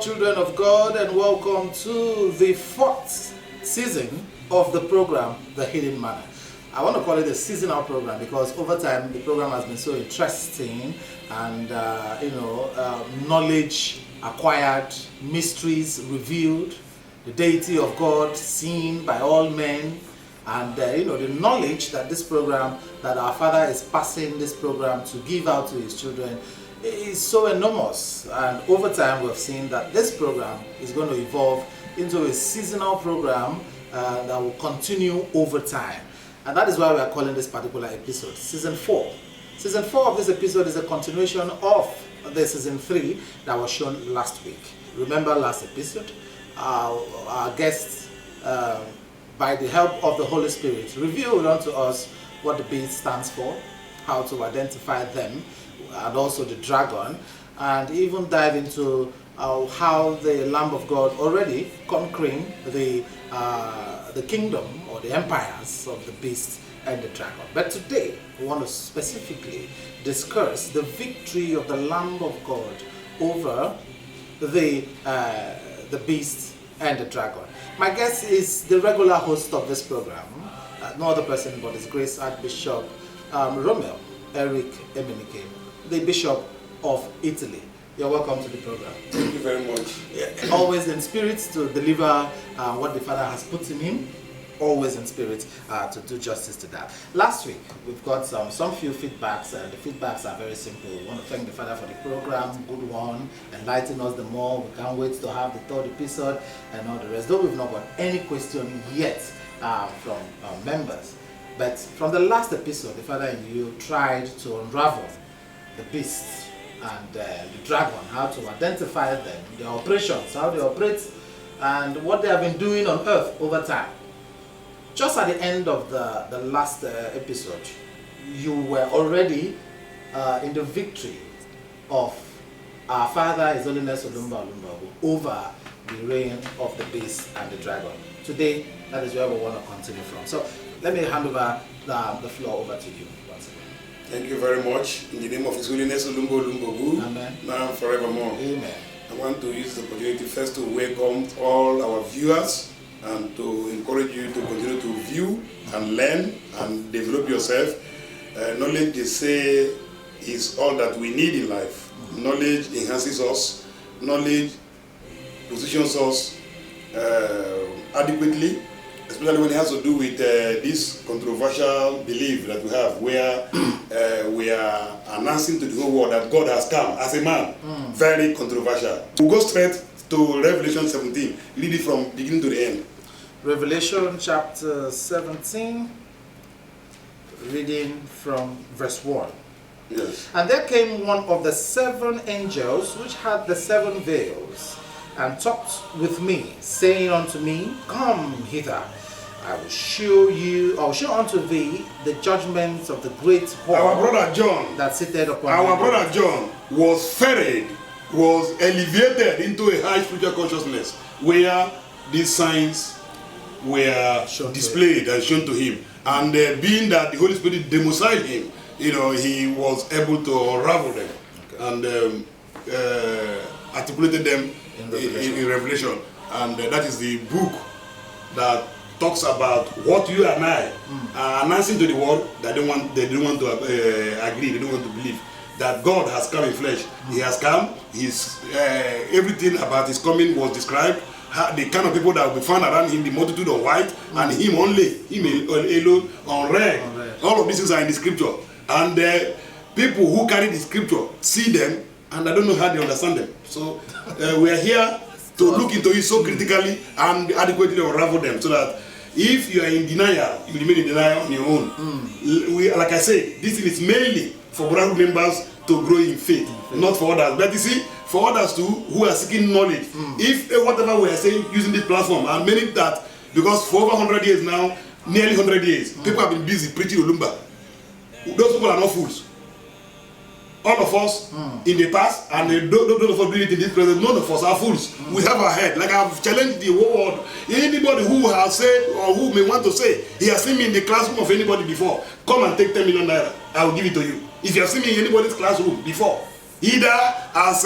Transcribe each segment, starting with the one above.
beloved children of God, and welcome to the fourth season of the program, The Hidden Manna. I want to call it a seasonal program because over time the program has been so interesting and knowledge acquired, mysteries revealed, the deity of God seen by all men, and the knowledge that this program, that our Father is passing this program to give out to His children, is so enormous. And over time we've seen that this program is going to evolve into a seasonal program that will continue over time. And that is why we are calling this particular episode Season 4. Season 4 of this episode is a continuation of the Season 3 that was shown last week. Remember last episode? Our guests, by the help of the Holy Spirit, revealed unto us what the beast stands for, how to identify them, and also the dragon, and even dive into how the Lamb of God already conquering the kingdom or the empires of the beast and the dragon. But today we want to specifically discuss the victory of the Lamb of God over the beast and the dragon. My guest is the regular host of this program, no other person but His Grace Archbishop Romeo Eric Emenike, the Bishop of Italy. You're welcome to the program. Thank you very much. Always in spirit to deliver what the Father has put in him. Always in spirit to do justice to that. Last week we've got some few feedbacks, and the feedbacks are very simple. We want to thank the Father for the program, good one, enlighten us the more. We can't wait to have the third episode and all the rest. Though we've not got any question yet from members, but from the last episode, the Father and you tried to unravel the beasts and the dragon, how to identify them, their operations, how they operate, and what they have been doing on earth over time. Just at the end of the last episode, you were already in the victory of our Father, His Holiness Olumba Olumbagu, over the reign of the beast and the dragon. Today, that is where we want to continue from. So let me hand over the floor over to you once again. Thank you very much. In the name of His Holiness Olumba Olumbagu, Amen. now and forevermore. Amen. I want to use the opportunity first to welcome all our viewers and to encourage you to continue to view and learn and develop yourself. Knowledge, they say, is all that we need in life. Knowledge enhances us. Knowledge positions us adequately, especially when it has to do with this controversial belief that we have, where we are announcing to the whole world that God has come as a man. Very controversial. We'll go straight to Revelation 17, read it from beginning to the end. Revelation chapter 17, reading from verse 1. Yes. And there came one of the 7 angels which had the 7 vials, and talked with me, saying unto me, Come hither, I will show unto thee the judgments of the great whore. Our brother John, that sitteth upon our the brother John was ferried, was elevated into a high spiritual consciousness, where these signs were displayed and shown to him. And being that the Holy Spirit domiciled him, he was able to unravel them and articulated them in Revelation. And that is the book that talks about what you and I are announcing to the world that they don't want to agree, they don't want to believe that God has come in flesh. He has come. Everything about His coming was described. The kind of people that will be found around Him, the multitude of white, and Him only, Him alone, on red. All of these things are in the scripture. And people who carry the scripture see them, and I don't know how they understand them. So we are here to look into it so critically and adequately unravel them, so that if you are in denial, you remain in denial on your own. Like I say, this is mainly for brotherhood members to grow in faith, not for others. But you see, for others too, who are seeking knowledge, if whatever we are saying using this platform, and many that, because for over 100 years now, nearly 100 years, people have been busy preaching Olumba. Those people are not fools. All of us in the past, and those of us doing it in this present, none of us are fools. We have our head. Like I've challenged the whole world. Anybody who has said or who may want to say he has seen me in the classroom of anybody before, come and take 10 million naira. I will give it to you. If you have seen me in anybody's classroom before, either as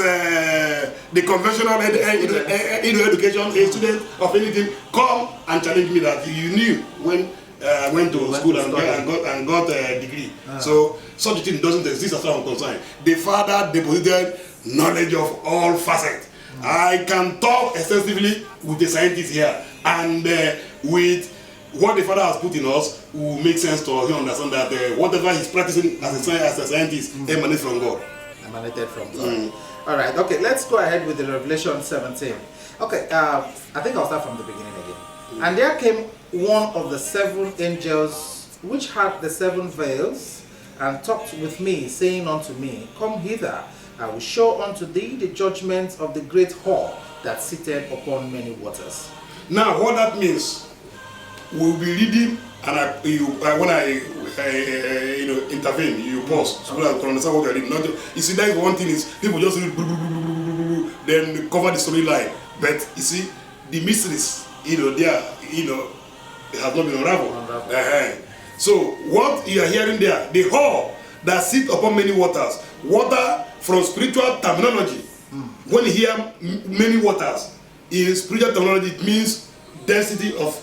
the conventional education, a student of anything, come and challenge me that you knew when I went to school and got a degree. So such a thing doesn't exist as far as I'm concerned. The Father deposited knowledge of all facets. I can talk extensively with the scientists here, and with what the Father has put in us will make sense to him, understand that whatever he's practicing as a scientist emanates from God. Emanated from God. All right, okay, let's go ahead with the Revelation 17. Okay, I think I'll start from the beginning again. And there came one of the 7 angels which had the 7 vials, and talked with me, saying unto me, Come hither, I will show unto thee the judgment of the great whore that sitteth upon many waters. Now, what that means, we'll be reading, and when I intervene, you pause so that I can understand what you're reading. You see, that is one thing is people just read, then cover the storyline. But you see, the mysteries, they have not been unraveled. So what you are hearing there, the whore that sit upon many waters, water from spiritual terminology. When you hear many waters, in spiritual terminology, it means density of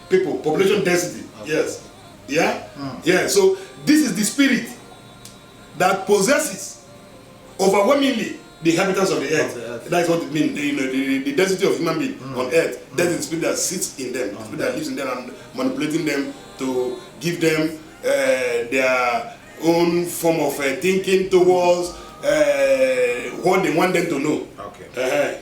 people, population density. Yes. Yeah? Yeah. So this is the spirit that possesses overwhelmingly the inhabitants of the earth. That's what it means. The density of human being on earth. That is the spirit that sits in them, the spirit that lives in them and manipulating them to give them their own form of thinking towards what they want them to know. Okay.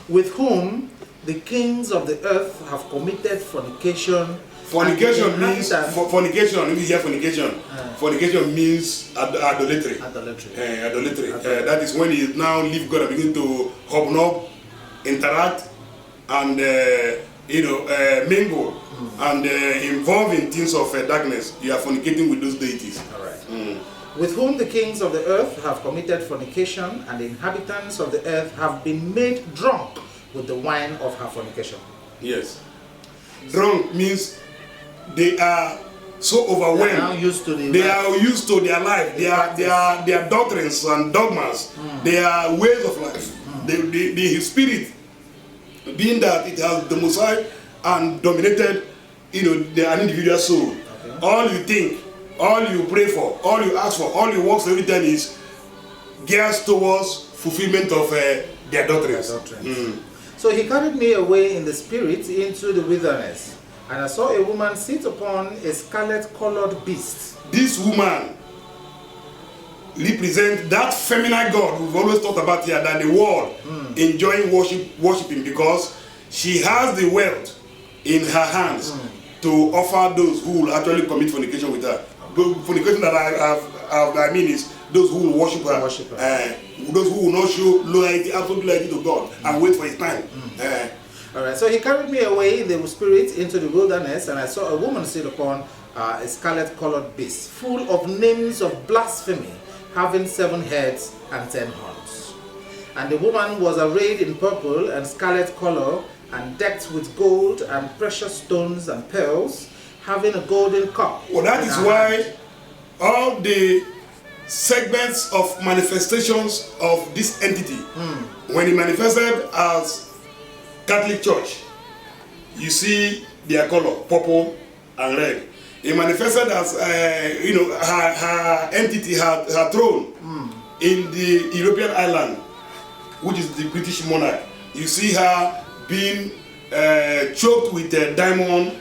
With whom the kings of the earth have committed fornication. Fornication means fornication. If you hear fornication, fornication means idolatry. Idolatry. That is when you now leave God and begin to hobnob, interact, and mingle, and involve in things of darkness. You are fornicating with those deities. All right. With whom the kings of the earth have committed fornication, and the inhabitants of the earth have been made drunk with the wine of her fornication. Yes. Drunk means they are so overwhelmed. They are used to their life, their doctrines and dogmas, their ways of life. The spirit, being that it has domiciled and dominated, an individual soul. Okay. All you think, all you pray for, all you ask for, all you work for every time is geared towards fulfillment of their doctrines. So he carried me away in the spirit into the wilderness, and I saw a woman sit upon a scarlet-colored beast. This woman represents that feminine God we've always talked about here, that the world enjoying worshiping, because she has the wealth in her hands to offer those who will actually commit fornication with her. The fornication that I mean is those who will worship her. Those who will not show loyalty, absolute loyalty to God, and wait for his time. Alright, so he carried me away in the spirit into the wilderness, and I saw a woman sit upon a scarlet-colored beast, full of names of blasphemy, having 7 heads and 10 horns. And the woman was arrayed in purple and scarlet color, and decked with gold and precious stones and pearls, having a golden cup. Well, that is why all the segments of manifestations of this entity, when it manifested as Catholic Church, you see their color, purple and red. It manifested as her entity, her throne in the European island, which is the British monarch. You see her being choked with diamond,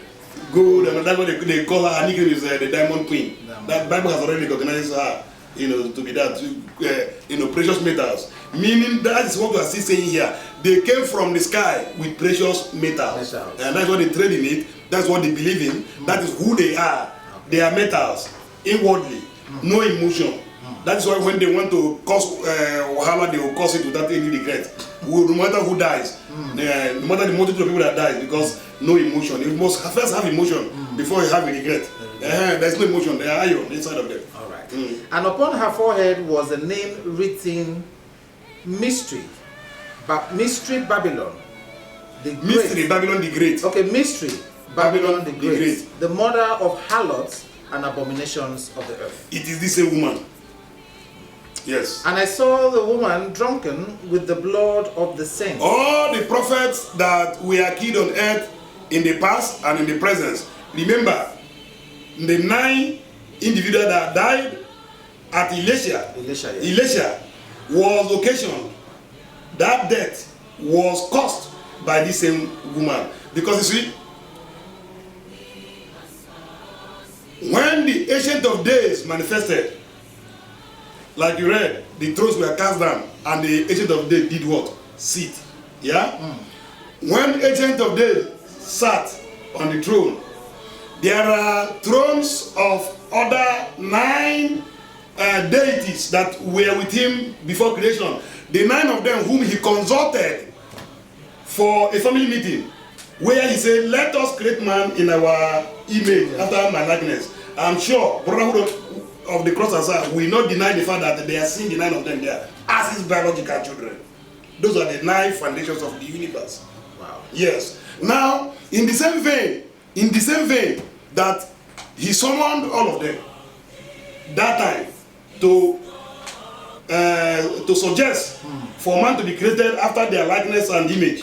gold, and that's what they call her. Her nickname is the Diamond Queen. That Bible has already recognized her, to be that, precious metals. Meaning that is what we are still saying here. They came from the sky with precious metals. And that's what they trade in it. That's what they believe in. That is who they are. They are metals, inwardly, no emotion. That is why when they want to cause wahala, they will cause it without any regret. No matter who dies, no matter the multitude of people that die, because no emotion. You must first have emotion before you have a regret. There's no emotion. There are iron inside of them. All right. And upon her forehead was a name written, Mystery Babylon the Great. Mystery Babylon the Great. Okay, Mystery Babylon the Great, the mother of harlots and abominations of the earth. It is the same woman. Yes. And I saw the woman drunken with the blood of the saints. All the prophets that were killed on earth in the past and in the present. Remember, the 9 individuals that died at Elisha was occasioned. That death was caused by this same woman. Because you see, when the Ancient of Days manifested, like you read, the thrones were cast down and the Ancient of Days did what? Sit. Yeah? When Ancient of Days sat on the throne, there are thrones of other 9 deities that were with him before creation. The 9 of them whom he consulted for a family meeting, where he said, let us create man in our image, after my likeness. I'm sure Brotherhood of the Cross and Star will not deny the fact that they are seeing the 9 of them there as his biological children. Those are the 9 foundations of the universe. Wow. Yes. Now, in the same vein that he summoned all of them that time to suggest for man to be created after their likeness and image.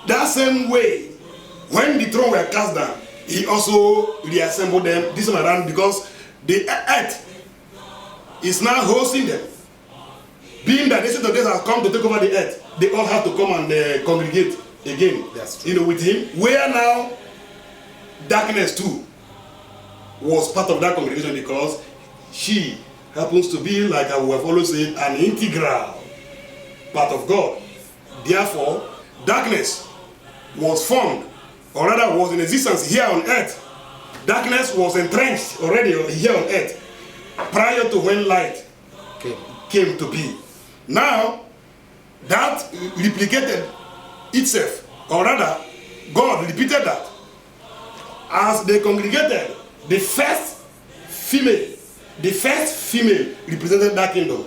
That same way, when the throne were cast down, he also reassembled them this time around, because the earth is now hosting them. Being that the Ancient of Days has come to take over the earth, they all have to come and congregate again. That's true. You know, with him. Where now darkness too was part of that congregation, because she happens to be, like I have always said, an integral part of God. Therefore, darkness was formed, or rather was in existence here on earth. Darkness was entrenched already here on earth prior to when light came to be. Now, that replicated itself, or rather, God repeated that. As they congregated, the first female represented that kingdom.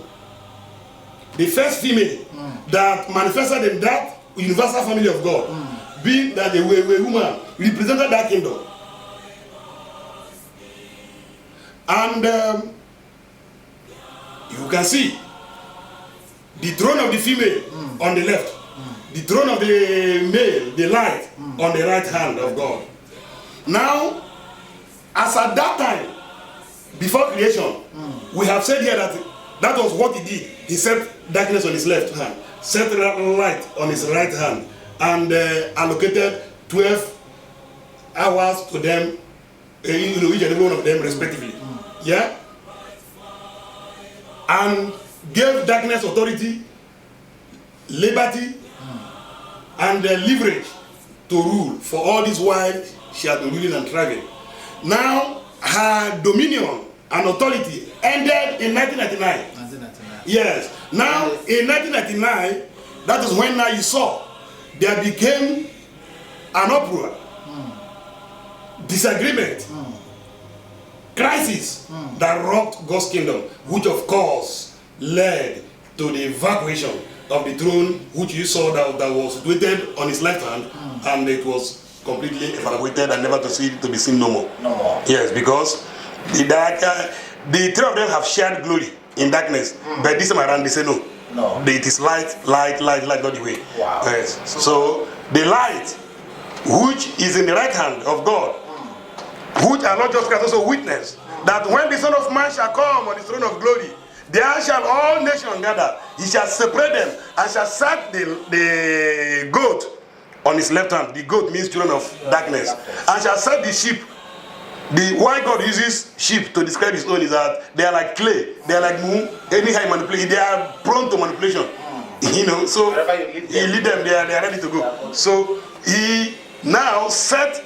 The first female that manifested in that universal family of God, being that a woman, represented that kingdom. And you can see the throne of the female on the left, the throne of the male, the light, on the right hand of God. Now, as at that time, before creation, we have said here that that was what he did. He set darkness on his left hand, set light on his right hand, and allocated 12 hours to them, each and every one of them respectively. Yeah? And gave darkness authority, liberty, and leverage to rule. For all this while, she had been ruling and thriving. Now, her dominion and authority ended in 1999. Yes. Now, in 1999, that is when now you saw there became an uproar, disagreement, crisis that rocked God's kingdom, which of course led to the evacuation of the throne, which you saw that was situated on his left hand, and it was completely evacuated and never to be seen no more. Yes, because the three of them have shared glory in darkness, but this time around they say no. It is light, not the way. Wow. Yes. So the light, which is in the right hand of God, which our Lord Jesus Christ also witnessed, that when the Son of Man shall come on the throne of glory, there shall all nations gather. He shall separate them and shall set the goat on his left hand. The goat means children of darkness. And shall set the sheep. Why God uses sheep to describe his own is that they are like clay. They are like moon. Anyhow manipulate. They are prone to manipulation. You know, so he lead them. They are ready to go. So he now set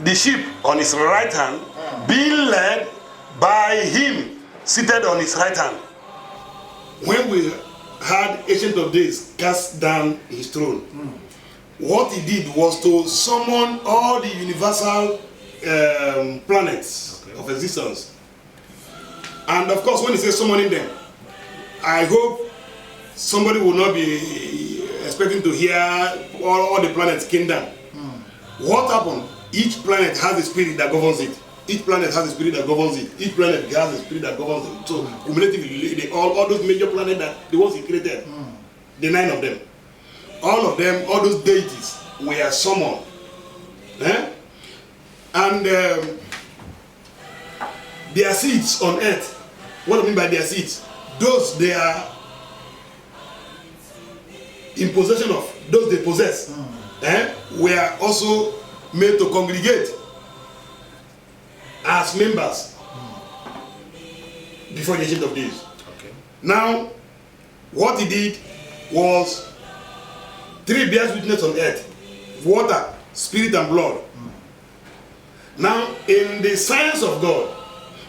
the sheep on his right hand, being led by him seated on his right hand. When we had Ancient of Days cast down his throne, what he did was to summon all the universal planets of existence. And of course, when he says summoning them, I hope somebody will not be expecting to hear all the planets came down. What happened? Each planet has a spirit that governs it. each planet has a spirit that governs it. Each planet has a spirit that governs it. So cumulatively, all those major planets that the ones he created, the 9 of them, all those deities were summoned. And their seats on earth, what I mean by their seats, those they are in possession of, those they possess, were also made to congregate as members before the Ancient of Days. Okay. Now, what he did was 3 bears witness on earth: water, spirit, and blood. Now, in the science of God,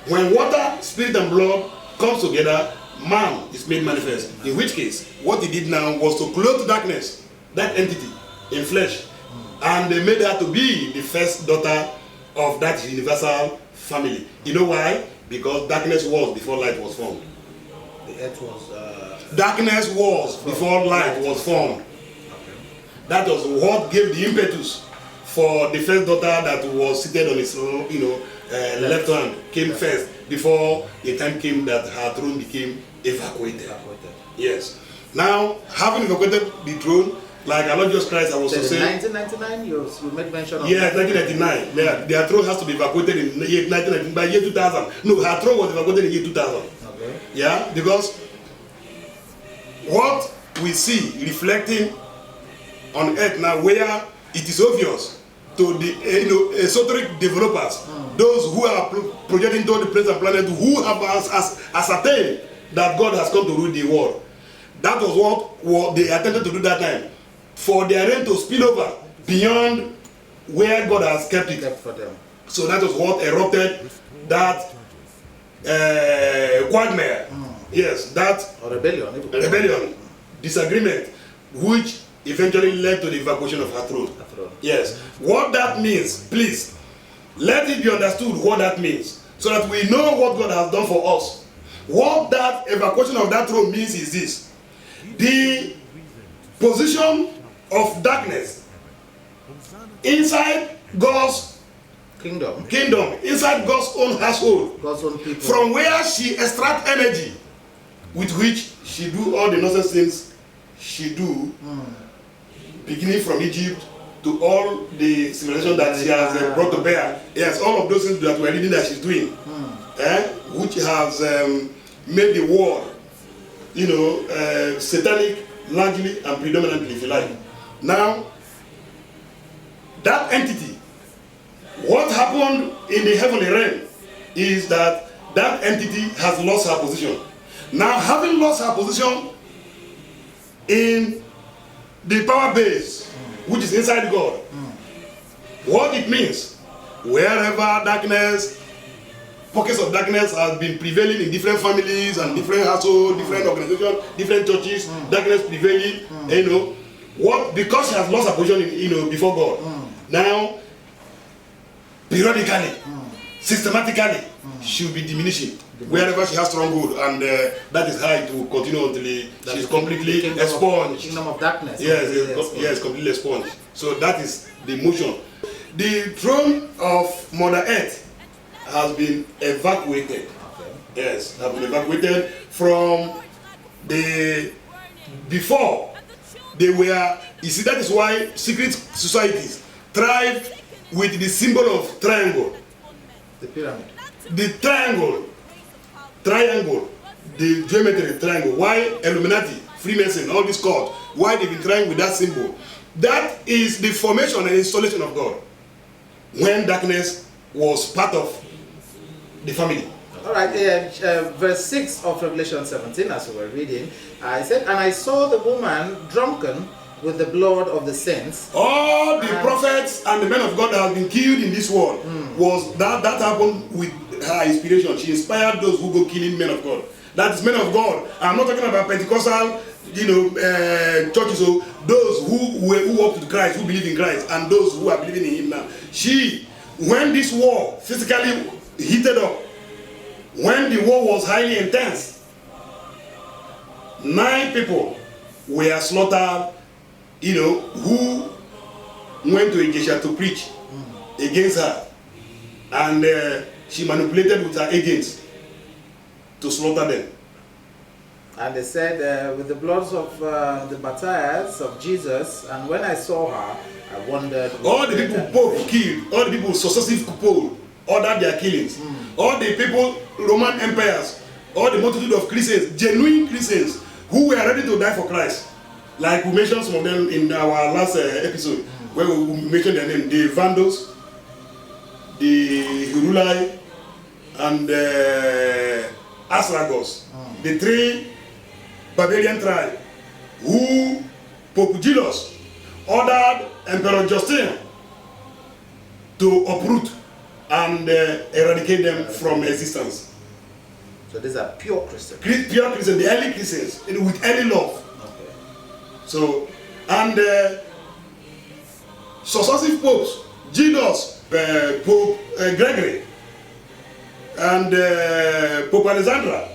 when water, spirit, and blood comes together, man is made manifest. In which case, what he did now was to clothe darkness, that entity, in flesh, and they made her to be the first daughter of that universal family. You know why? Because darkness was before light was formed. The earth was... Darkness was before light was formed. That was what gave the impetus for the first daughter that was seated on his left hand came first, before the time came that her throne became evacuated. Yes. Now, having evacuated the throne, like our Lord Jesus Christ, I was to say... 1999, you made mention of... Yeah, 1999. Their throne has to be evacuated in the year 1999, by year 2000. No, her throne was evacuated in the year 2000. Okay. Yeah, because what we see reflecting on earth now, where it is obvious to the esoteric developers, those who are projecting to the place and planet, who have ascertained that God has come to rule the world. That was what they attempted to do that time, for their reign to spill over beyond where God has kept it. Kept for them. So that was what erupted that quagmire. Yes, that Or rebellion, disagreement, which eventually led to the evacuation of her throne. Yes. What that means, please, let it be understood what that means, so that we know what God has done for us. What that evacuation of that throne means is this: the position of darkness inside God's kingdom, inside God's own household, God's own people, from where she extracts energy with which she do all the nonsense things she do, beginning from Egypt to all the civilization that she has brought to bear. Yes, all of those things that we're reading that she's doing, which has made the world, satanic, largely and predominantly, if you like. Now, that entity, what happened in the heavenly realm is that that entity has lost her position. Now, having lost her position in the power base, which is inside God, what it means, wherever darkness, pockets of darkness has been prevailing in different families and different households, different organizations, different churches, darkness prevailing, because she has lost her position before God. Now, periodically, systematically, she will be diminishing wherever she has stronghold, and that is how it will continue until she is completely expunged. Kingdom of darkness. Yes, completely expunged. So that is the motion. The throne of Mother Earth has been evacuated. Yes, has been evacuated from the before they were. You see, that is why secret societies thrive with the symbol of triangle. The pyramid. The triangle, the geometry triangle. Why Illuminati, Freemason, all these cults, why they've been trying with that symbol? That is the formation and installation of God when darkness was part of the family. All right, verse 6 of Revelation 17, as we were reading, I said, and I saw the woman drunken with the blood of the saints. All the prophets and the men of God that have been killed in this world, was that happened with her inspiration. She inspired those who go killing men of God. That is men of God. I'm not talking about Pentecostal, churches, so those who walk with Christ, who believe in Christ, and those who are believing in Him now. When this war physically heated up, when the war was highly intense, 9 people were slaughtered, who went to Igesha to preach against her. and she manipulated with her agents to slaughter them. And they said, with the bloods of the martyrs of Jesus, and when I saw her, I wondered. All the people Pope killed, all the people successive Pope ordered their killings. All the people, Roman empires, all the multitude of Christians, genuine Christians, who were ready to die for Christ. Like we mentioned some of them in our last episode, where we mentioned their name, the Vandals, the Hirulai, and Astragos, the three barbarian tribes, who Pope Julius ordered Emperor Justinian to uproot and eradicate them from existence. So these are pure Christians. Pure Christians, the early Christians, with early love. Okay. So, and successive popes, Jesus, Pope Gregory, and Pope Alexandra,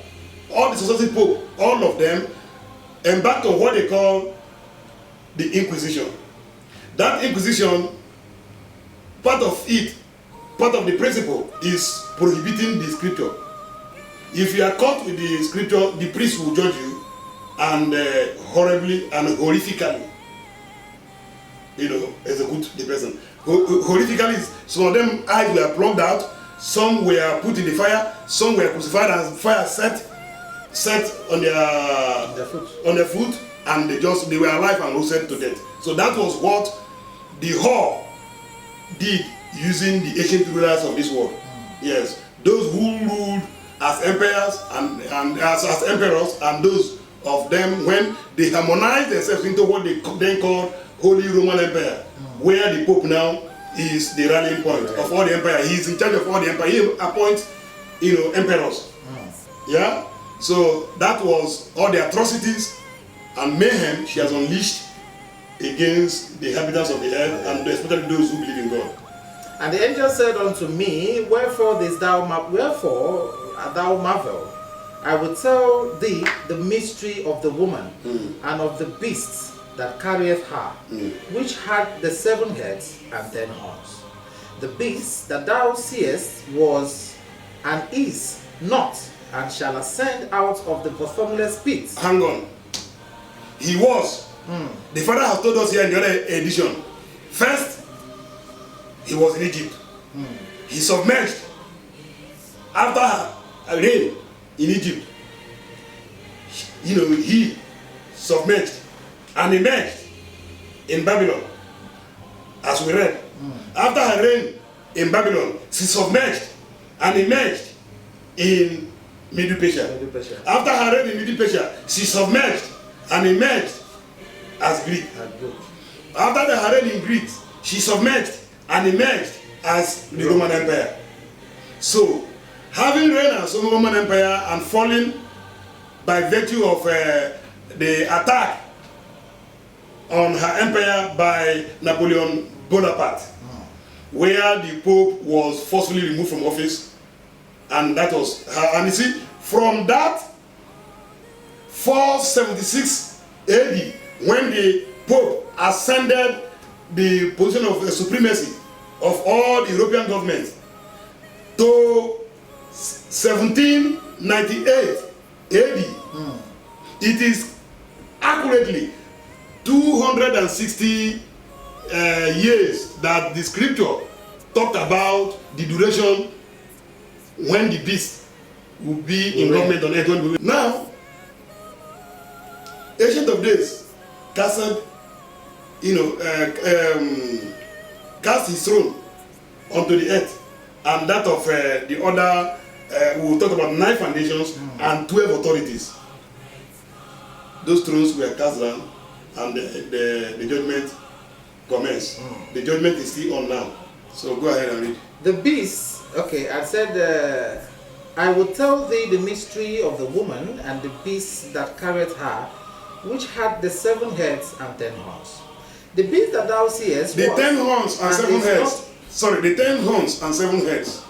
all the successive popes, all of them embarked on what they call the Inquisition. That Inquisition, part of the principle is prohibiting the scripture. If you are caught with the scripture, the priest will judge you, and horribly and horrifically, execute the person. Horrifically, some of them eyes were plucked out, some were put in the fire, some were crucified and fire set on their foot, and they were alive and roasted to death. So that was what the whore did using the ancient rulers of this world. Yes, those who ruled as emperors and as emperors, and those of them when they harmonized themselves into what they then called Holy Roman Empire, where the Pope now is the rallying point of all the empire. He is in charge of all the empire. He appoints, emperors. Yeah. So that was all the atrocities and mayhem she has unleashed against the inhabitants of the earth, and especially those who believe in God. And the angel said unto me, Wherefore art thou marvel? I will tell thee the mystery of the woman and of the beast that carrieth her, which had the 7 heads and 10 horns. The beast that thou seest was and is not, and shall ascend out of the bottomless pit. Hang on. He was. The Father has told us here in the other edition. First, he was in Egypt. He submerged. After a reign in Egypt, he submerged and emerged in Babylon, as we read. After her reign in Babylon, she submerged and emerged in Medo-Persia. After her reign in Medo-Persia, she submerged and emerged as Greek. After her reign in Greece, she submerged and emerged as the Roman Empire. So, having reigned as the Roman Empire and falling by virtue of the attack on her empire by Napoleon Bonaparte, where the Pope was forcefully removed from office, and that was her. And you see, from that 476 AD, when the Pope ascended the position of supremacy of all the European governments, to 1798 AD, it is accurately 260 years that the scripture talked about the duration when the beast will be in government on earth. Now, Ancient of Days cast his throne onto the earth, and that of the other, we will talk about 9 foundations and 12 authorities. Those thrones were cast down, and the judgment commenced. The judgment is still on now. So go ahead and read. The beast, I said, I will tell thee the mystery of the woman and the beast that carried her, which had the 7 heads and 10 horns. The beast that thou seest the 10 horns and 7 heads. Sorry, the 10 horns and 7 heads.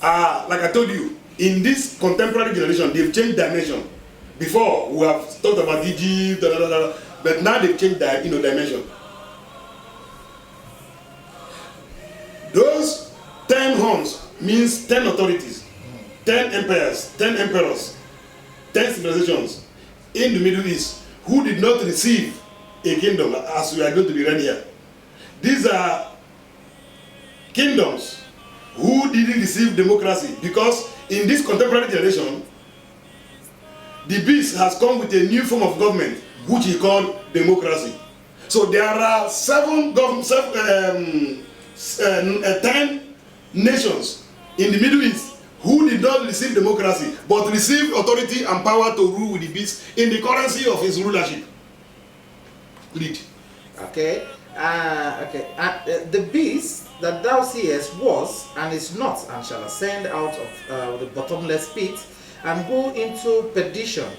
Like I told you, in this contemporary generation, they've changed dimension. Before, we have talked about Egypt, but now they've changed dimension. Those suns means 10 authorities, 10 empires, 10 emperors, 10 civilizations in the Middle East who did not receive a kingdom, as we are going to be read here. These are kingdoms who didn't receive democracy, because in this contemporary generation, the beast has come with a new form of government, which he called democracy. So there are 10 nations in the Middle East who did not receive democracy, but received authority and power to rule with the beast in the currency of his rulership. Lead. Okay. The beast that thou seest was and is not, and shall ascend out of the bottomless pit and go into perdition.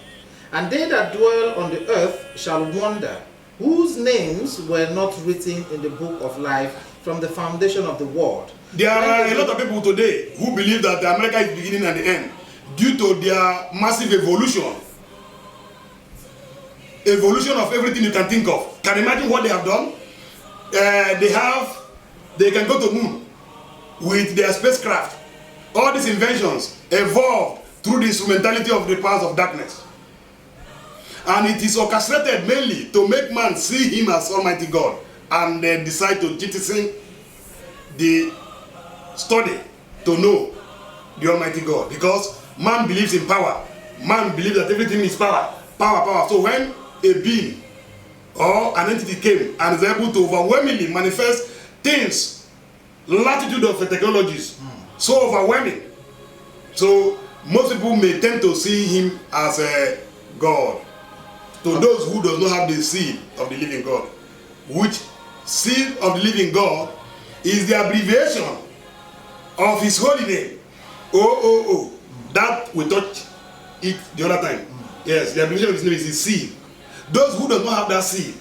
And they that dwell on the earth shall wonder, whose names were not written in the book of life from the foundation of the world. There are a lot of people today who believe that America is beginning and the end due to their massive evolution. Evolution of everything you can think of. Can you imagine what they have done? They can go to the moon with their spacecraft. All these inventions evolved through the instrumentality of the powers of darkness. And it is orchestrated mainly to make man see him as Almighty God and decide to jettison the study to know the Almighty God, because man believes in power. Man believes that everything is power. So when a being or an entity came and is able to overwhelmingly manifest things, latitude of technologies, so overwhelming, so most people may tend to see him as a God. To those who does not have the seed of the living God, which seed of the living God is the abbreviation of his holy name, OOO. That we touched it the other time. Yes, the abbreviation of his name is his seed. Those who do not have that seed,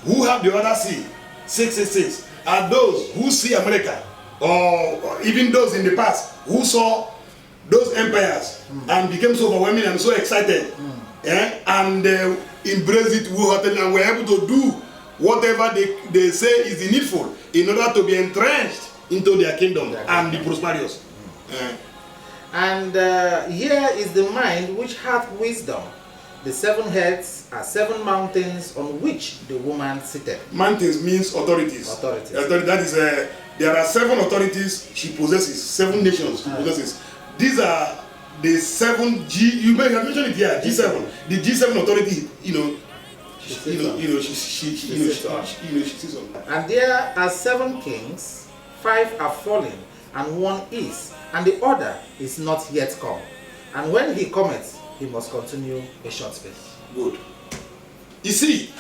who have the other seed, 666, are those who see America, or even those in the past who saw those empires and became so overwhelming and so excited, and embraced it wholeheartedly and were able to do whatever they say is needful in order to be entrenched into their kingdom and be prosperous. And here is the mind which hath wisdom. The 7 heads are 7 mountains on which the woman sitteth. Mountains means authorities. Authorities. That is, there are 7 authorities she possesses, 7 nations she possesses. These are the 7 G. You may have mentioned it here. G7. The G7 authority. She sits on. And there are 7 kings. 5 are fallen, and 1 is, and the other is not yet come. And when he cometh, he must continue a short space. Good. You see,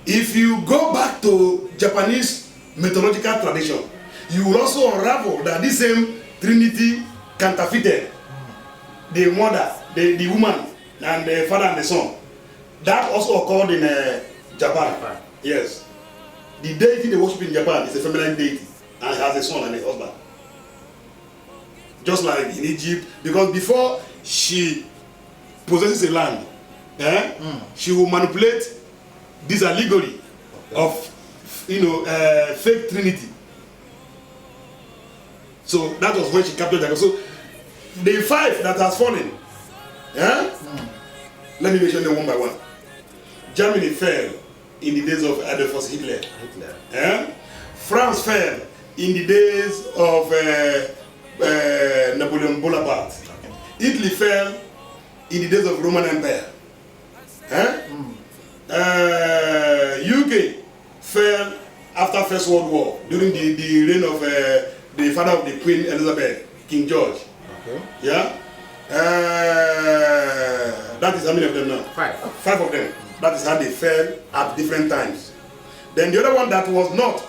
if you go back to Japanese mythological tradition, you will also unravel that this same Trinity counterfeited the mother, the woman, and the father and the son. That also occurred in Japan. Yes. The deity they worship in Japan is a feminine deity and has a son and a husband. Just like in Egypt, because before she possesses a land, she will manipulate this allegory of fake Trinity. So that was when she captured Jacob. So the 5 that has fallen, let me mention them one by one. Germany fell in the days of Adolf Hitler. France fell in the days of Napoleon Bonaparte. Italy fell in the days of Roman Empire. UK fell after First World War during the reign of the father of the Queen Elizabeth, King George. That is how many of them now? 5 of them. That is how they fell at different times. Then the other one that was not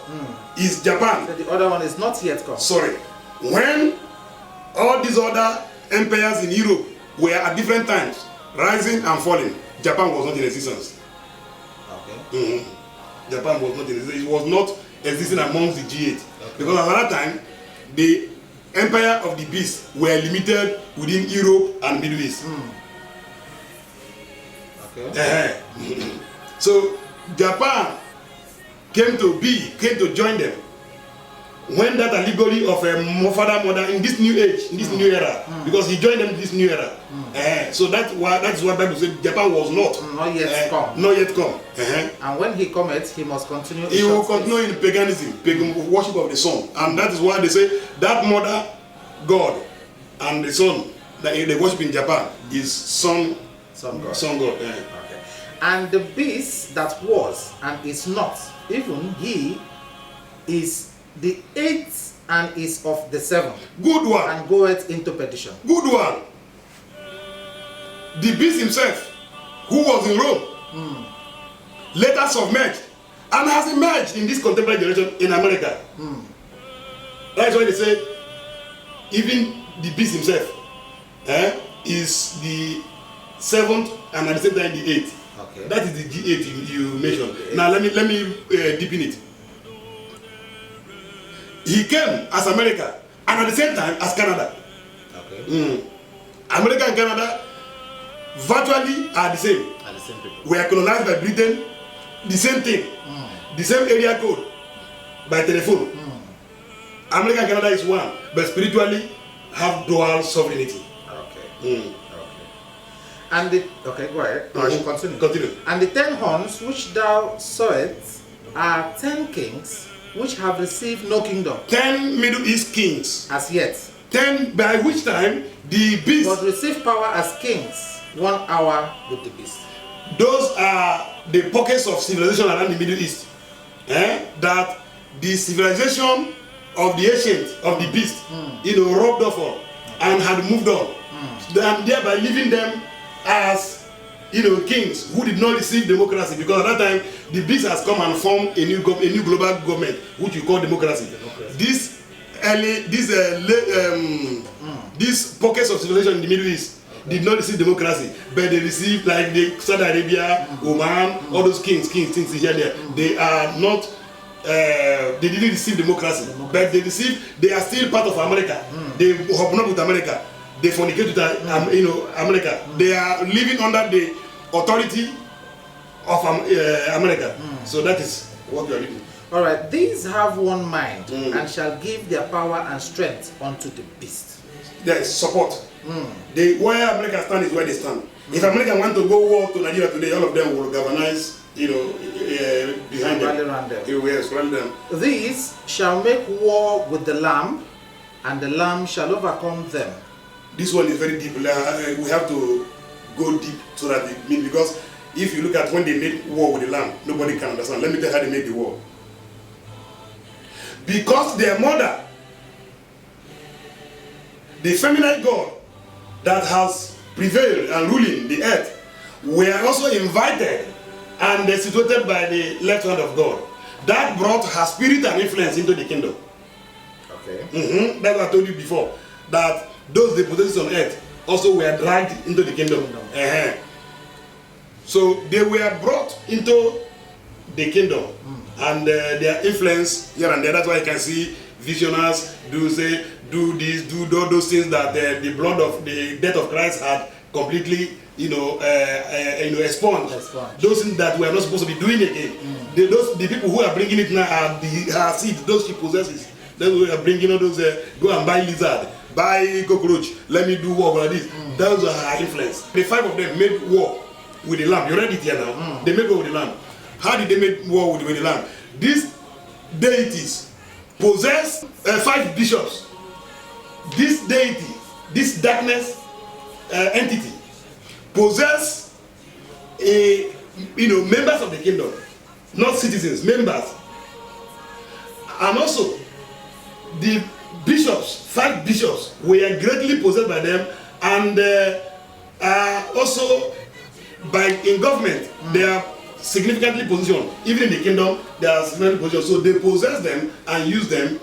is Japan. So the other one is not yet come. Sorry. When all these other empires in Europe were at different times rising and falling, Japan was not in existence. Japan was not in existence. It was not existing amongst the G8. Because at that time, the empire of the beast were limited within Europe and Middle East. So Japan came to join them when that allegory of a father mother in this new age, in this new era, because he joined them in this new era. So that's why Bible said Japan was not not yet come. Uh-huh. And when he cometh, he must continue. He will continue in paganism, pagan worship of the sun, and that is why they say that mother God and the son that they worship in Japan is sun God. Yeah. Okay. And the beast that was and is not, even he is the eighth and is of the seventh. Good one. And goeth into perdition. Good one. The beast himself, who was in Rome, later submerged and has emerged in this contemporary generation in America. That's why they say even the beast himself is the seventh and at the same time the eighth. Okay. That is the G8 you mentioned. Now let me deepen it. He came as America and at the same time as Canada. Okay. America and Canada virtually are the same. Are the same people. We are colonized by Britain. The same thing. The same area code by telephone. America and Canada is one, but spiritually have dual sovereignty. Okay. And the go ahead. I should continue. Continue. And the 10 horns which thou sawest are 10 kings which have received no kingdom 10 Middle East kings. as yet, 10 by which time the beast. but receive power as kings 1 hour with the beast. Those are the pockets of civilization around the Middle East. That the civilization of the ancient of the beast, rubbed off on and had moved on, and thereby leaving them as kings who did not receive democracy, because at that time the beast has come and formed a new global government which we call democracy. These pockets of civilization in the Middle East did not receive democracy, but they received, like the Saudi Arabia, Oman, all those kings here there. They are not. They didn't receive democracy, but they are still part of America. They hobnob with America. They fornicate with America. They are living under the authority of America. So that is what we are living. All right. These have one mind and shall give their power and strength unto the beast. There is support. Where America stand is where they stand. If America want to go war to Nigeria today, all of them will galvanize, behind them. Yes, around them. These shall make war with the Lamb, and the Lamb shall overcome them. This one is very deep. We have to go deep so that it means, because if you look at when they made war with the Lamb, nobody can understand. Let me tell you how they made the war. Because their mother, the feminine god that has prevailed and ruling the earth, were also invited and situated by the left hand of God. That brought her spirit and influence into the kingdom. Okay. That's what I told you before, that those deposits on earth also were dragged into the kingdom. So they were brought into the kingdom, and their influence here and there. That's why you can see visionaries do this, do all those things that the blood of the death of Christ had completely, expunged. Those things that we are not supposed to be doing again. The people who are bringing it now are seeds. Those she possesses. Then we are bringing all those. Go and buy lizard, buy cockroach. Let me do war like this. Those are her influence. The 5 of them made war with the Lamb. You read it here now. They made war with the Lamb. How did they make war with the Lamb? These deities possess 5 bishops. This deity, this darkness entity, possess members of the kingdom, not citizens, members, and also the bishops, 5 bishops, were greatly possessed by them, and also in government they are significantly positioned. Even in the kingdom they are significantly positioned. So they possess them and use them.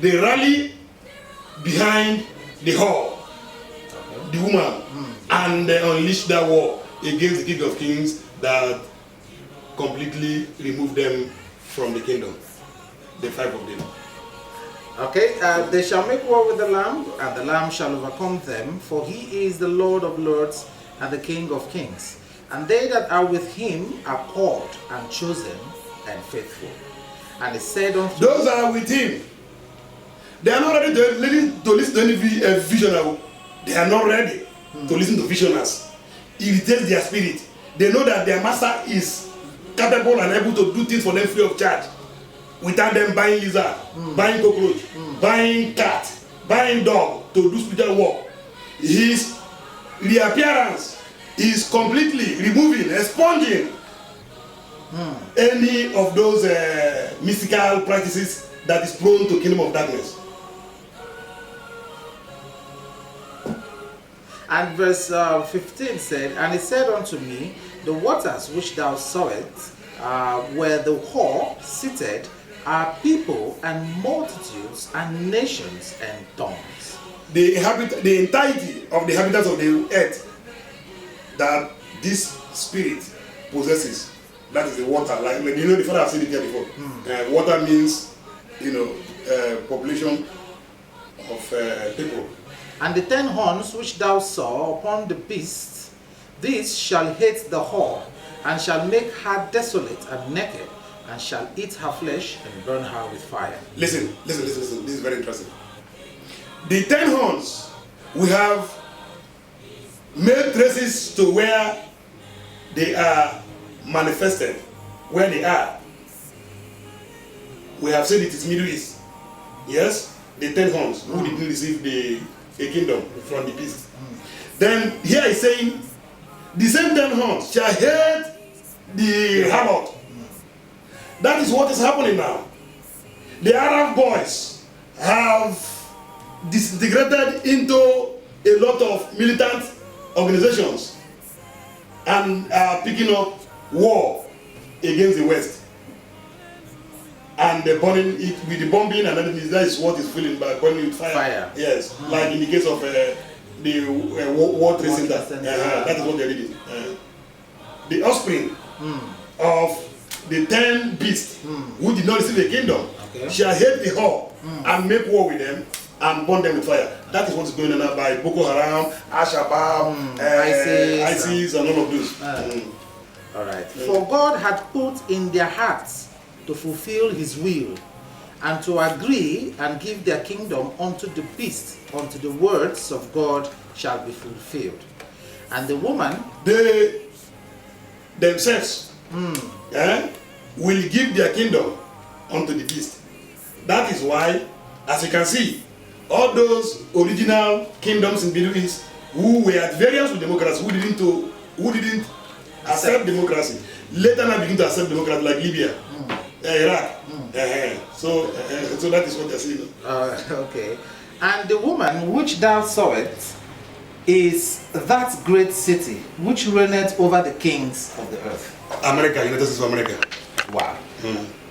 They rally behind the whore, the woman, and they unleash that war against the King of Kings that completely removed them from the kingdom. The 5 of them. Okay, they shall make war with the Lamb, and the Lamb shall overcome them, for he is the Lord of lords and the King of kings. And they that are with him are called and chosen and faithful. And he said unto those that are with him They are not ready to listen to any visionary. They are not ready to listen to visionaries. It irritates their spirit. They know that their master is capable and able to do things for them free of charge, without them buying lizard, buying cockroach, buying cat, buying dog to do spiritual work. His reappearance is completely removing, expunging any of those mystical practices that is prone to kingdom of darkness. And verse 15 said, and he said unto me, the waters which thou sawest, where the whore seated, are people and multitudes and nations and tongues. The entirety of the inhabitants of the earth that this spirit possesses, that is the water. Like you know, the father have seen it here before. Water means, population of people. And the 10 horns which thou saw upon the beast, these shall hate the whore, and shall make her desolate and naked, and shall eat her flesh and burn her with fire. Listen. This is very interesting. The 10 horns, we have made traces to where they are manifested, where they are. We have said it is Middle East. Yes, the 10 horns who didn't receive a kingdom from the beast. Then here is saying, the same 10 horns shall hate the harlot. That is what is happening now. The Arab boys have disintegrated into a lot of militant organizations and are picking up war against the West. And they're burning it with the bombing and everything. That is what is feeling by burning with fire. Yes, like in the case of the World Trade Center. That is what they're reading. The offspring of the 10 beasts who did not receive a kingdom shall hate the whore and make war with them and burn them with fire. That is what is going on now by Boko Haram, Al-Shabaab, ISIS, and all of those. All right. For God had put in their hearts to fulfill his will, and to agree and give their kingdom unto the beast, unto the words of God shall be fulfilled. And the woman, they themselves will give their kingdom unto the beast. That is why, as you can see, all those original kingdoms in the Middle East who were at variance with democracy, who didn't accept democracy, later now begin to accept democracy, like Libya. Iraq. So that is what they're saying. Okay. And the woman which thou sawest is that great city which reigneth over the kings of the earth. America, United States of America. Wow.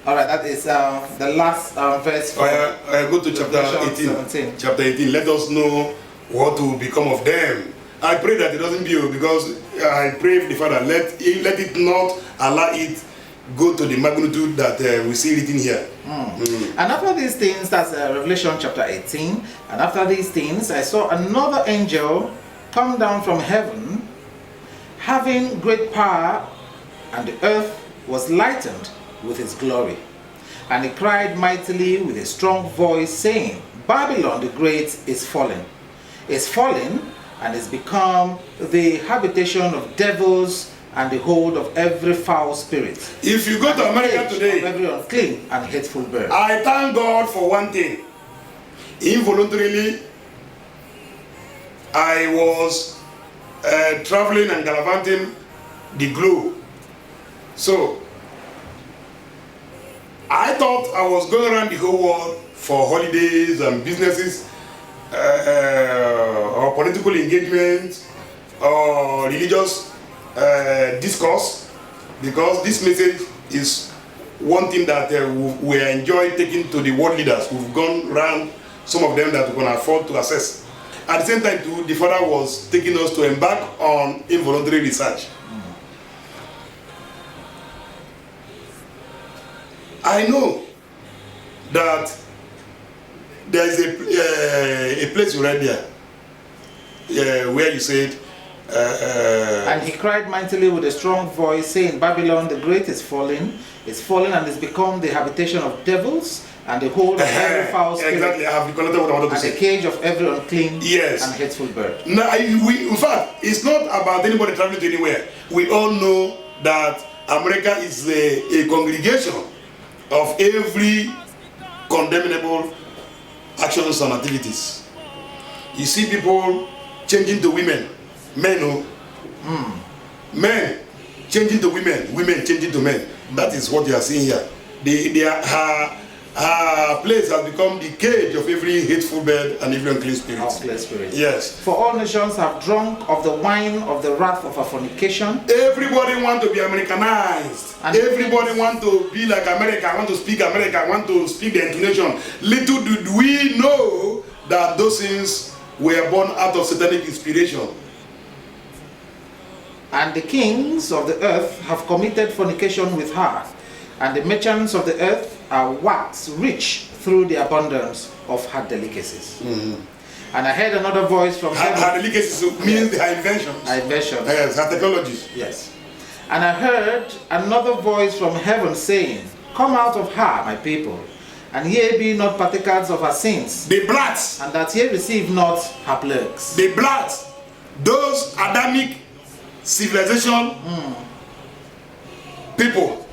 All right, that is the last verse. Go to chapter 18. 17. Chapter 18. Let us know what will become of them. I pray that it doesn't be, because I pray the Father, let it not allow it go to the magnitude that we see written here. And after these things, that's Revelation chapter 18, and after these things I saw another angel come down from heaven, having great power, and the earth was lightened with his glory. And he cried mightily with a strong voice, saying, Babylon the great is fallen, and is become the habitation of devils, and the hold of every foul spirit. If you go to America today, of every unclean and hateful bird. I thank God for one thing. Involuntarily, I was traveling and gallivanting the globe. So, I thought I was going around the whole world for holidays and businesses, or political engagement, or religious discourse, because this message is one thing that we enjoy taking to the world leaders. We've gone around some of them that we can afford to access. At the same time too, the Father was taking us to embark on involuntary research. I know that there is a place you read there where you said, and he cried mightily with a strong voice, saying, Babylon the great is fallen, and is become the habitation of devils, And the hold of every foul spirit. Exactly, I have collected what I wanted to And say. the cage of every unclean Yes. and hateful bird. Now, in fact, it's not about anybody traveling to anywhere. We all know that America is a congregation of every condemnable actions and activities. You see people changing to women, men, men changing to women, women changing to men. That is what you are seeing here. Her place has become the cage of every hateful bird and every unclean spirit. Unclean spirit. Yes. For all nations have drunk of the wine of the wrath of her fornication. Everybody want to be Americanized. And everybody want to be like America, want to speak America, want to speak the intonation. Little did we know that those things were born out of satanic inspiration. And the kings of the earth have committed fornication with her, and the merchants of the earth are waxed rich through the abundance of her delicacies. And I heard another voice from heaven. Her delicacies means her inventions. Her inventions. Yes, her technologies. Yes. And I heard another voice from heaven saying, Come out of her, my people, and ye be not partakers of her sins. The blacks. And that ye receive not her plagues. The blacks. Those Adamic civilization people.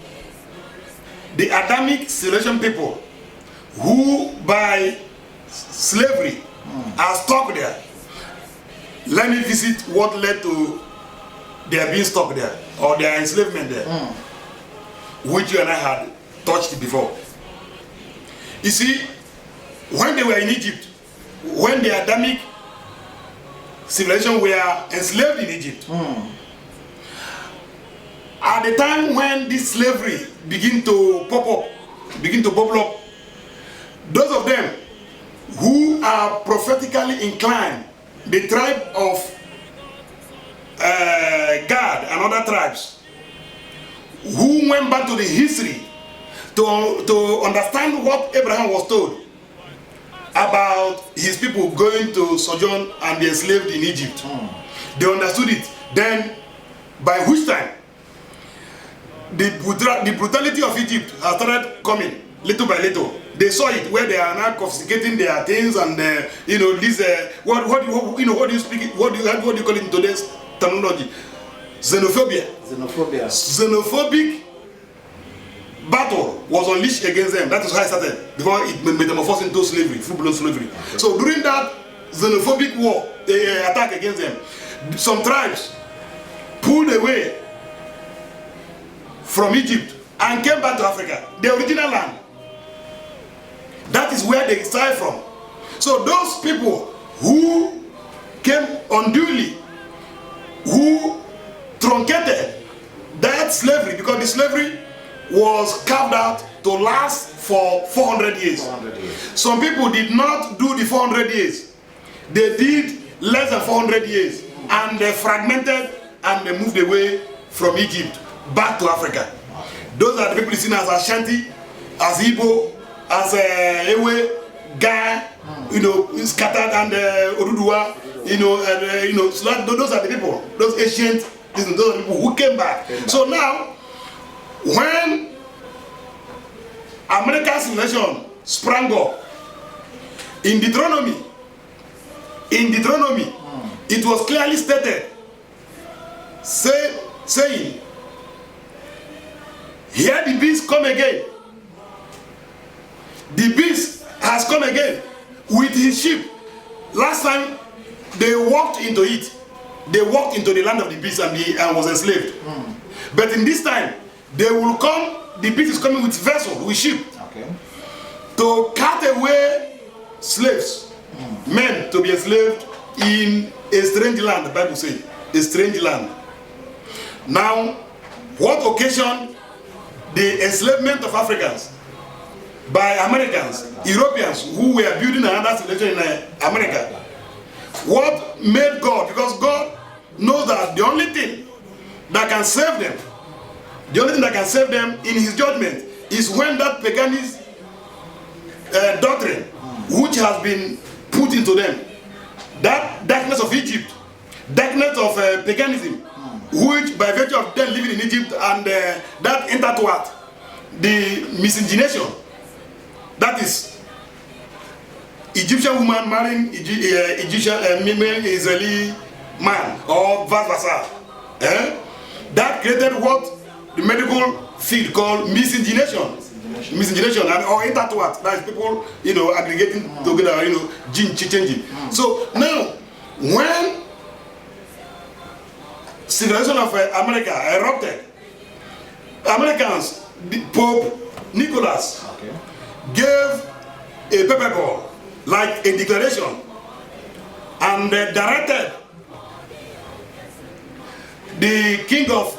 The Adamic civilization people who by slavery are stuck there. Let me visit what led to their being stuck there or their enslavement there, which you and I had touched before. You see, when they were in Egypt, when the Adamic civilization were enslaved in Egypt, at the time when this slavery began to bubble up, those of them who are prophetically inclined, the tribe of Gad and other tribes, who went back to the history to understand what Abraham was told about his people going to sojourn and be enslaved in Egypt. They understood it. Then, by which time, the brutality of Egypt has started coming little by little. They saw it where they are now confiscating their things and this what do you speak? What do you call it in today's terminology? Xenophobia. Xenophobic battle was unleashed against them. That is how it started. Before it metamorphosed into slavery, full-blown slavery. Okay. So during that xenophobic war, attack against them, some tribes pulled away from Egypt and came back to Africa, the original land. That is where they started from. So those people who came unduly, who truncated that slavery, because the slavery was carved out to last for 400 years. 400 years. Some people did not do the 400 years. They did less than 400 years. And they fragmented and they moved away from Egypt back to Africa. Those are the people seen as Ashanti, as Igbo, as Ewe, Ga, scattered, and Oduduwa, so those are the people, those ancient, those are the people who came back. So now, when America's civilization sprang up, in Deuteronomy, it was clearly stated, saying, here the beast come again. The beast has come again with his sheep. Last time they walked into it. They walked into the land of the beast and was enslaved. But in this time, they will come, the beast is coming with vessel, with sheep. Okay. To cut away slaves, men to be enslaved in a strange land, the Bible says, a strange land. Now, what occasioned the enslavement of Africans by Americans, Europeans who were building another civilization in America? What made God? Because God knows that the only thing that can save them, in his judgment, is when that paganist doctrine which has been put into them, that darkness of Egypt, darkness of paganism, which by virtue of them living in Egypt and that intertwined, the miscegenation That is Egyptian woman marrying Egyptian Israeli man, or vice versa. That created what the medical field called miscegenation. Miscegenation and or intertwat. That is people, aggregating together, gene changing. So now, when civilization of America erupted, Americans, Pope Nicholas gave a paper ball, like a declaration, and directed the king of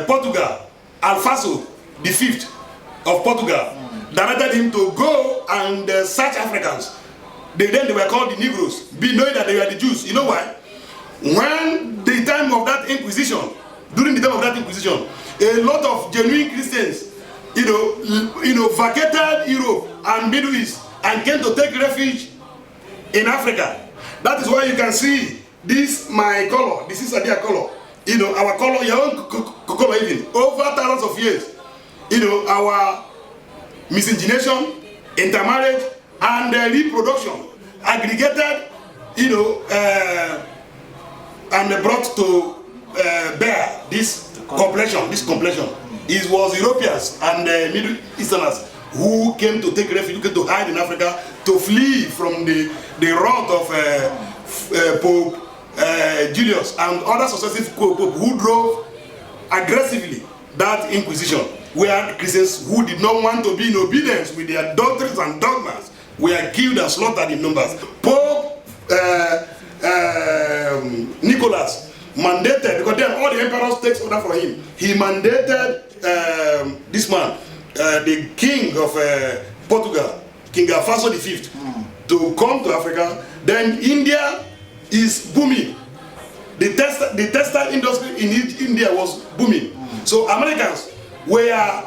Portugal, Alfonso V of Portugal, directed him to go and search Africans. Then they were called the Negroes, knowing that they were the Jews. You know why? When the time of that Inquisition, during the time of that Inquisition, a lot of genuine Christians, vacated Europe and Middle East and came to take refuge in Africa. That is why you can see this my color. This is their color. Our color, your own color even. Over thousands of years, our miscegenation, intermarriage, and reproduction aggregated, and brought to bear this complexion. It was Europeans and Middle Easterners who came to take refuge, to hide in Africa, to flee from the wrath of Pope Julius and other successive popes who drove aggressively that Inquisition, where Christians who did not want to be in obedience with their doctrines and dogmas were killed and slaughtered in numbers. Pope Nicholas mandated, because then all the emperors takes order for him. He mandated this man, the king of Portugal, King Alfonso V, to come to Africa. Then India is booming. The textile industry in India was booming. So Americans were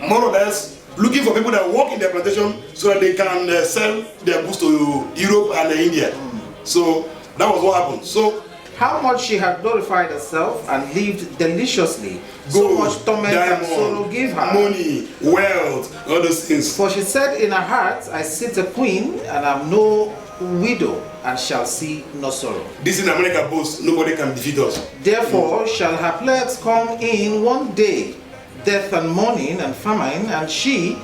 more or less looking for people that work in their plantation so that they can sell their goods to Europe and India. So that was what happened. So how much she had glorified herself and lived deliciously, so much torment and sorrow gave her. Money, wealth, all those things. For she said in her heart, I sit a queen and am no widow and shall see no sorrow. This in America boasts, nobody can defeat us. Therefore shall her plagues come in one day, death and mourning and famine, and she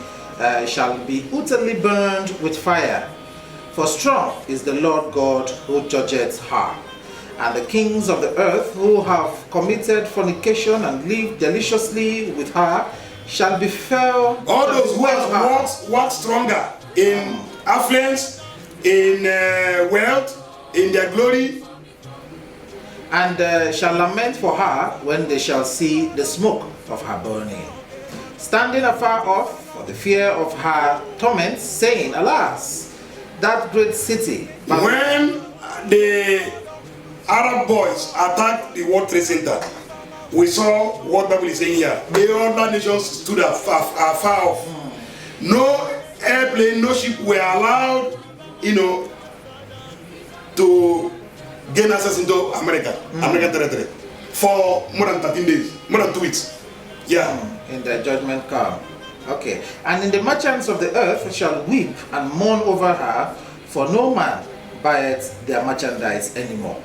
shall be utterly burned with fire. For strong is the Lord God who judgeth her. And the kings of the earth who have committed fornication and lived deliciously with her shall be fell. All those who have walked stronger in affluence, in wealth, in their glory, and shall lament for her when they shall see the smoke of her burning, standing afar off for the fear of her torments, saying, Alas, that great city. When the Arab boys attacked the World Trade Center, we saw what Bible is saying here. The other nations stood far off. No airplane, no ship were allowed, to gain access into American territory for more than 13 days, more than 2 weeks. Yeah. In the judgment come. Okay. And in the merchants of the earth shall weep and mourn over her, for no man buyeth their merchandise anymore.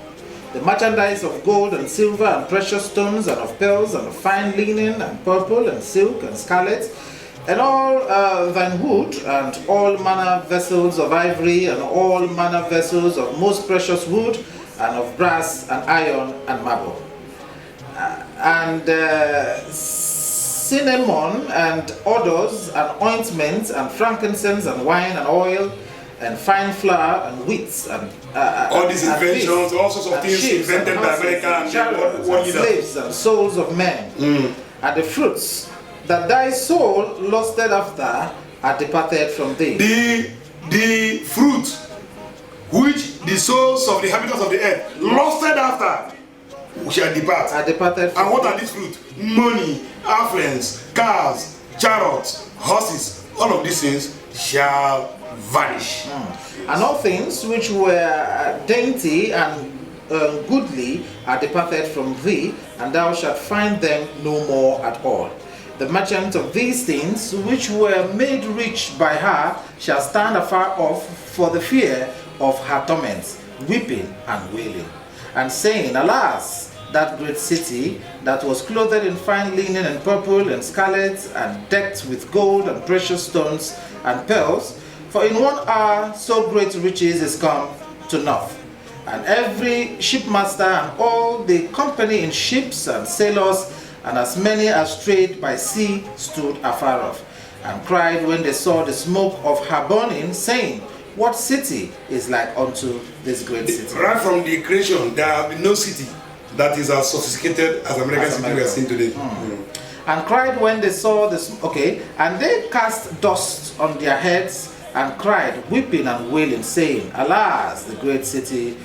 The merchandise of gold and silver and precious stones and of pearls and of fine linen and purple and silk and scarlet, and all thine wood and all manner vessels of ivory and all manner vessels of most precious wood and of brass and iron and marble, and cinnamon and odors and ointments and frankincense and wine and oil and fine flour and wheat and all these inventions, all sorts of things invented by America and slaves and souls of men, and the fruits that thy soul lusted after are departed from thee. The fruit which the souls of the inhabitants of the earth lusted after shall depart. Are departed from and what are these fruit? Money, affluence, cars, chariots, horses, all of these things shall vanish. And all things which were dainty and goodly are departed from thee, and thou shalt find them no more at all. The merchants of these things, which were made rich by her, shall stand afar off for the fear of her torments, weeping and wailing, and saying, Alas, that great city that was clothed in fine linen and purple and scarlet, and decked with gold and precious stones and pearls, for in 1 hour so great riches is come to naught. And every shipmaster and all the company in ships and sailors, and as many as strayed by sea, stood afar off, and cried when they saw the smoke of her burning, saying, What city is like unto this great city? Right from the creation, there have been no city that is as sophisticated as American city we are seeing today. And cried when they saw this. Okay, and they cast dust on their heads and cried, weeping and wailing, saying, Alas, the great city,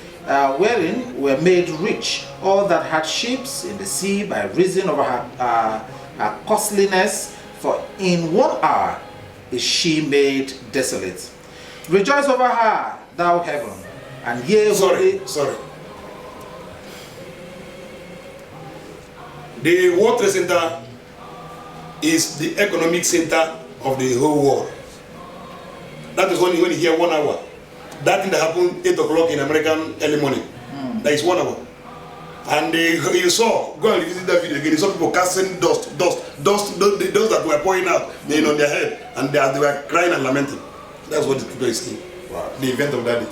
wherein were made rich all that had ships in the sea by reason of her costliness, for in 1 hour is she made desolate. Rejoice over her, thou heaven, and ye Sorry. The World Trade Center is the economic center of the whole world. That is when you hear 1 hour. That thing that happened 8 o'clock in American early morning. That is 1 hour. And you saw, go and visit that video again, you saw people casting dust that were pouring out on their head, and they were crying and lamenting. That's what the people is saying. Wow. The event of that day,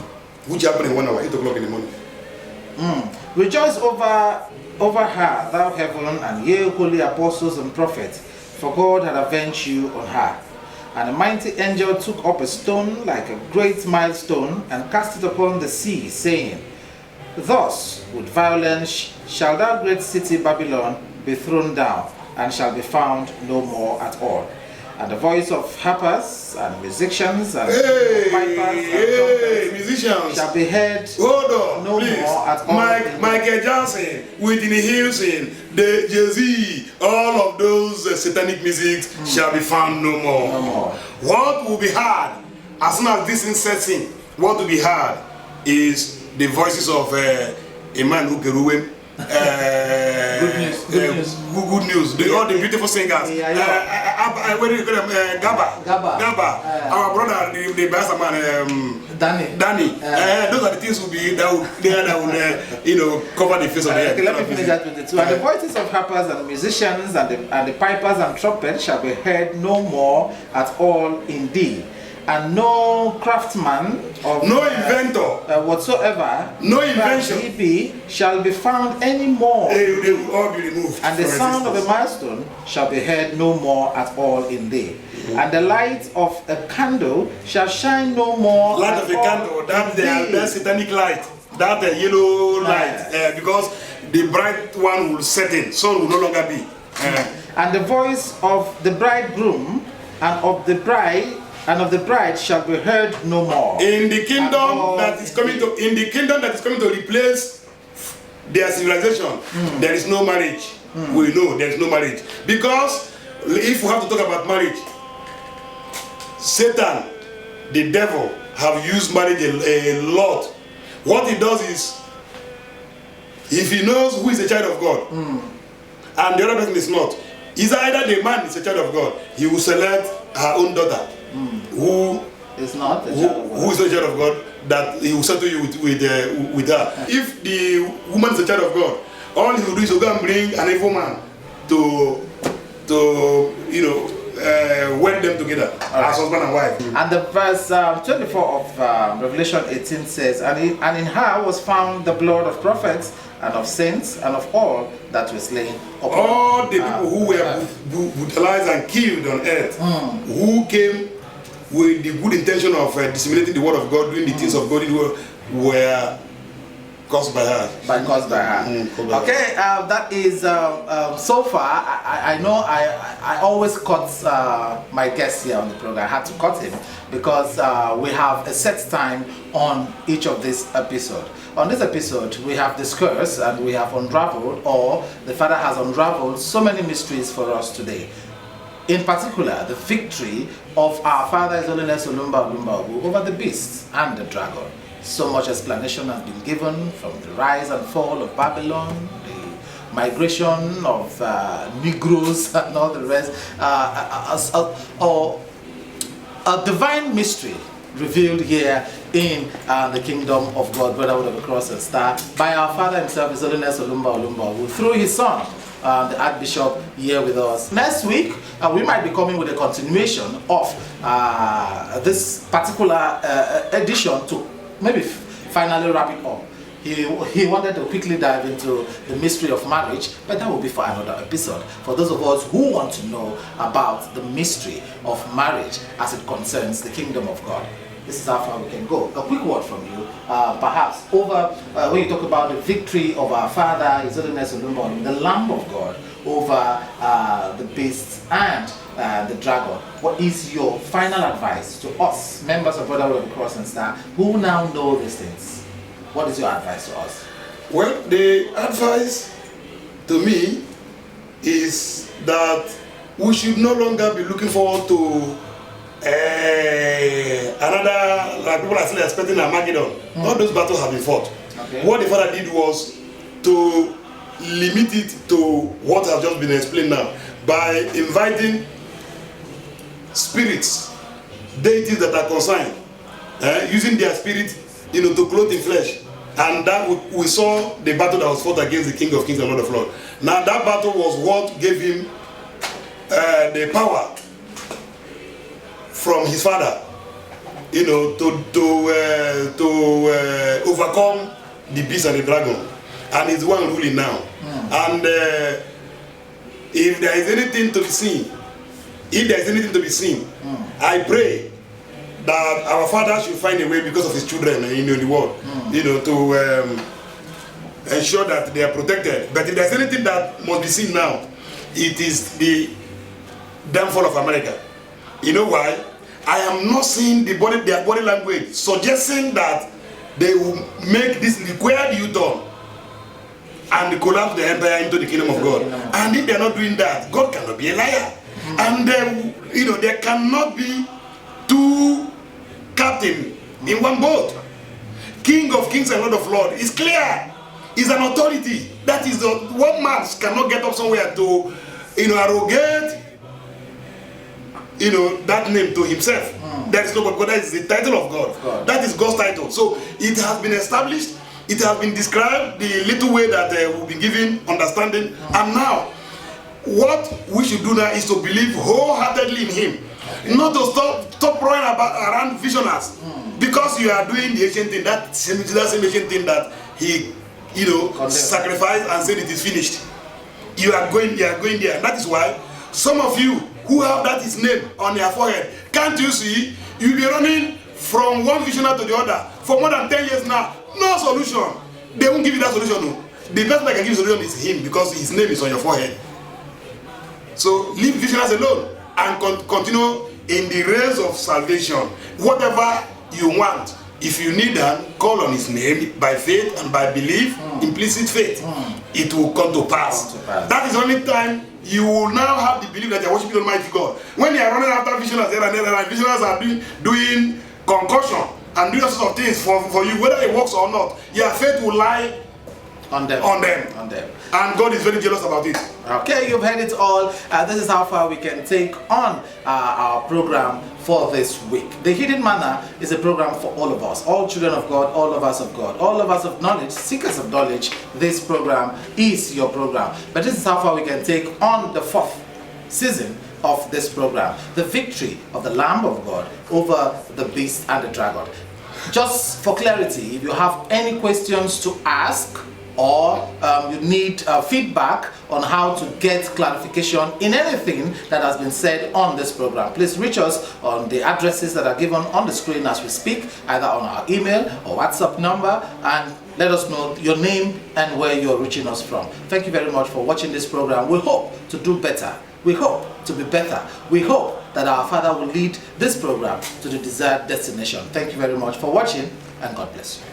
which happened in 1 hour, 8 o'clock in the morning. Rejoice over her, thou heaven, and ye holy apostles and prophets, for God had avenged you on her. And a mighty angel took up a stone like a great milestone, and cast it upon the sea, saying, Thus with violence shall that great city Babylon be thrown down, and shall be found no more at all. And the voice of harpers and musicians and pipers and trumpets musicians shall be heard Hold on, no please. more at all. Michael Jackson, Whitney Houston, the Jay-Z, all of those satanic music shall be found no more. No more. What will be heard as soon as this thing sets in? What will be heard is the voices of a man who can ruin. Good news. All the beautiful singers. Where do you call them? Gabba. Our brother, the best man, Danny. Those are the things that will cover the face of the earth. Okay, let me finish that with the two. And the voices of harpers and musicians and the pipers and trumpets shall be heard no more at all in thee. And no craftsman of no inventor whatsoever, no invention he be, shall be found any more. They will all be removed. And the sound of a milestone shall be heard no more at all in thee. And the light of a candle shall shine no more. Light of a candle, that satanic light, that yellow light, because the bright one will set in, sun will no longer be. And the voice of the bridegroom and of the bride shall be heard no more. In the kingdom that is coming to replace their civilization, there is no marriage. We know there is no marriage, because if we have to talk about marriage, Satan, the devil, have used marriage a lot. What he does is, if he knows who is a child of God and the other person is not, is either the man is a child of God, he will select her own daughter. Who is not a child of God, that he will settle you with her. If the woman is a child of God, all he will do is to go and bring an evil man to wed them together as husband and wife. And the verse 24 of Revelation 18 says, and in her was found the blood of prophets and of saints and of all that were slain upon all the people who were brutalized and killed on earth, who came with the good intention of disseminating the word of God, doing the things of God, were caused by her. Okay, that is so far. I know I always cut my guest here on the program. I had to cut him because we have a set time on each of this episode. On this episode, we have discussed and we have unraveled, or the Father has unraveled so many mysteries for us today. In particular, the victory of our Father His Holiness Olumba Olumba over the beast and the dragon. So much explanation has been given, from the rise and fall of Babylon, the migration of Negroes and all the rest, or a divine mystery revealed here in the kingdom of God, Brotherhood of the Cross and Star, by our Father himself, His Holiness Olumba Olumba, through his son, the Archbishop, here with us. Next week, we might be coming with a continuation of this particular edition to maybe finally wrap it up. He wanted to quickly dive into the mystery of marriage, but that will be for another episode. For those of us who want to know about the mystery of marriage as it concerns the kingdom of God, this is how far we can go. A quick word from you, perhaps, over when you talk about the victory of our Father, His Holiness Olumba, the Lamb of God, over the beasts and the dragon. What is your final advice to us, members of Brotherhood of the Cross and Star, who now know these things? What is your advice to us? Well, the advice to me is that we should no longer be looking forward to another, like people are still expecting Armageddon. All those battles have been fought. Okay. What the Father did was to limit it to what has just been explained now by inviting spirits, deities that are consigned, using their spirit, to clothe in flesh. And that we saw the battle that was fought against the King of Kings and Lord of Lords. Now that battle was what gave him the power from his father, to overcome the beast and the dragon. And he's the one ruling now. And if there is anything to be seen, I pray that our Father should find a way, because of his children in the world, to ensure that they are protected. But if there's anything that must be seen now, it is the downfall of America. You know why? I am not seeing their body language suggesting that they will make this required U-turn and collapse the empire into the kingdom of God. And if they're not doing that, God cannot be a liar. And there cannot be two captain in one boat. King of Kings and Lord of Lords is clear. Is an authority. That is one man cannot get up somewhere to arrogate that name to himself. That is not God. That is the title of God. That is God's title. So it has been established, it has been described, the little way that will be given understanding. And now what we should do now is to believe wholeheartedly in him. Not to stop running around visioners, because you are doing the ancient thing, that same ancient thing that he sacrificed and said it is finished. You are going there, and that is why some of you who have that his name on their forehead, can't you see? You'll be running from one visionary to the other for more than 10 years now. No solution. They won't give you that solution. No. The person that can give you solution is him, because his name is on your forehead. So leave visionaries alone and continue in the race of salvation. Whatever you want, if you need them, call on his name by faith and by belief, implicit faith. It will come to pass. That is the only time you will now have the belief that you are worshiping Almighty God. When you are running after visionaries there and there, and visionaries are doing concussion and doing all sorts of things for you, whether it works or not, your faith will lie on them. And God is very jealous about it. Okay, you've heard it all. This is how far we can take on our program for this week. The Hidden Manna is a program for all of us, all children of God, all lovers of God, all lovers of knowledge, seekers of knowledge. This program is your program. But this is how far we can take on the 4th season of this program, the victory of the Lamb of God over the beast and the dragon. Just for clarity, if you have any questions to ask, or you need feedback on how to get clarification in anything that has been said on this program, please reach us on the addresses that are given on the screen as we speak, either on our email or WhatsApp number, and let us know your name and where you're reaching us from. Thank you very much for watching this program. We hope to do better. We hope to be better. We hope that our Father will lead this program to the desired destination. Thank you very much for watching, and God bless you.